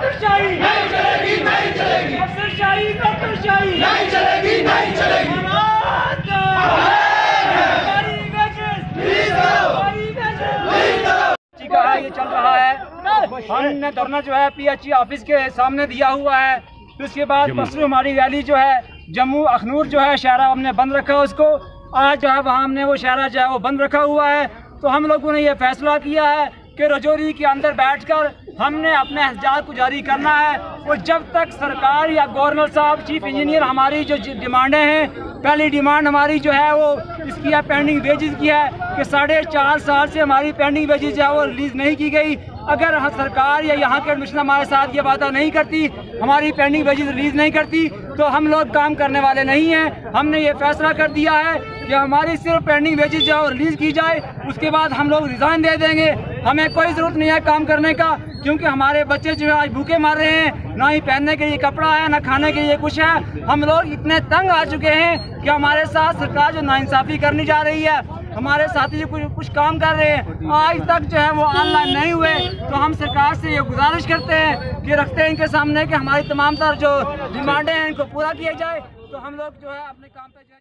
नौकरशाही नहीं चलेगी, नहीं चलेगी, अफसरशाही नौकरशाही नहीं चलेगी, नहीं चलेगी। ये चल रहा है। हमने धरना जो है PHE ऑफिस के सामने दिया हुआ है। फिर उसके बाद परसों हमारी रैली जो है जम्मू अखनूर जो है शहरा हमने बंद रखा उसको। आज जो है वहाँ हमने वो शहरा जो है वो बंद रखा हुआ है। तो हम लोगों ने ये फैसला किया है कि रजौरी के अंदर बैठकर हमने अपने एहतजाज को जारी करना है। और जब तक सरकार या गवर्नर साहब चीफ इंजीनियर हमारी जो डिमांडें हैं, पहली डिमांड हमारी जो है वो इसकी है पेंडिंग वेजेस की है कि 4.5 साल से हमारी पेंडिंग वेजेस जो है वो रिलीज़ नहीं की गई। अगर सरकार या यहाँ के एडमिशन हमारे साथ ये वादा नहीं करती, हमारी पेंडिंग वेजेस रिलीज़ नहीं करती, तो हम लोग काम करने वाले नहीं हैं। हमने ये फैसला कर दिया है कि हमारी सिर्फ पेंडिंग वेजेस जो है रिलीज़ की जाए, उसके बाद हम लोग रिज़ाइन दे देंगे। हमें कोई ज़रूरत नहीं है काम करने का, क्योंकि हमारे बच्चे जो है आज भूखे मर रहे हैं, ना ही पहनने के लिए कपड़ा है, ना खाने के लिए कुछ है। हम लोग इतने तंग आ चुके हैं कि हमारे साथ सरकार जो नाइंसाफ़ी करनी जा रही है, हमारे साथी जो कुछ काम कर रहे हैं आज तक जो है वो ऑनलाइन नहीं हुए। तो हम सरकार से ये गुजारिश करते हैं कि रखते हैं इनके सामने कि हमारी तमाम तर जो डिमांडें हैं इनको पूरा किया जाए। तो हम लोग जो है अपने काम पे